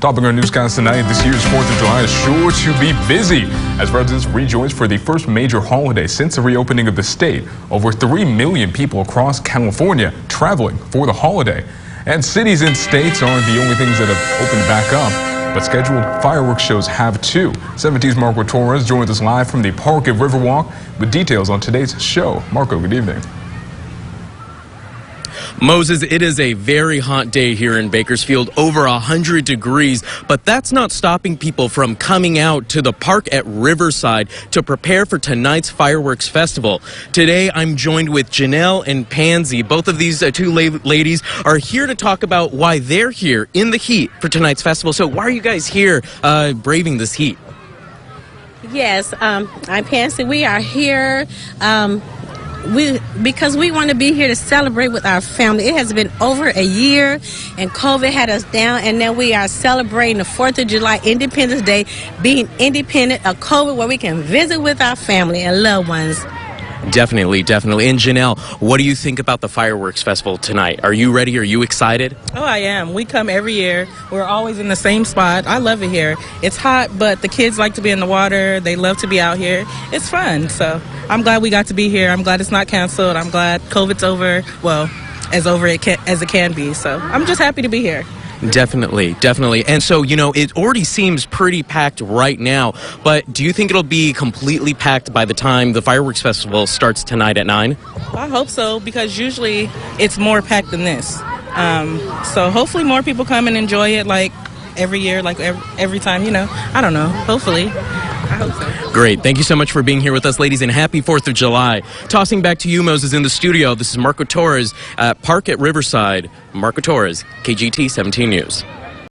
Topping our newscast tonight, this year's 4th of July is sure to be busy as residents rejoice for the first major holiday since the reopening of the state. Over 3 million people across California traveling for the holiday. And cities and states aren't the only things that have opened back up, but scheduled fireworks shows have too. 17's Marco Torres joins us live from the park at Riverwalk with details on today's show. Marco, good evening. Moses, it is a very hot day here in Bakersfield, over 100 degrees, but that's not stopping people from coming out to the park at Riverside to prepare for tonight's fireworks festival. Today, I'm joined with Janelle and Pansy. Both of these two ladies are here to talk about why they're here in the heat for tonight's festival. So why are you guys here braving this heat? Yes, I'm Pansy. We are here because we want to be here to celebrate with our family. It has been over a year and COVID had us down, and now we are celebrating the 4th of July, Independence Day, being independent of COVID, where we can visit with our family and loved ones. Definitely, definitely. And Janelle, what do you think about the fireworks festival tonight? Are you ready? Are you excited? Oh, I am. We come every year. We're always in the same spot. I love it here. It's hot, but the kids like to be in the water. They love to be out here. It's fun. So I'm glad we got to be here. I'm glad it's not canceled. I'm glad COVID's over. Well, as over as it can be. So I'm just happy to be here. Definitely, definitely. And so, you know, it already seems pretty packed right now, but do you think it'll be completely packed by the time the fireworks festival starts tonight at 9? I hope so, because usually it's more packed than this. So hopefully more people come and enjoy it like every year, like every time, you know. I don't know. Hopefully. I hope so. Great. Thank you so much for being here with us, ladies, and happy 4th of July. Tossing back to you, Moses, in the studio. This is Marco Torres at Park at Riverside. Marco Torres, KGT 17 News.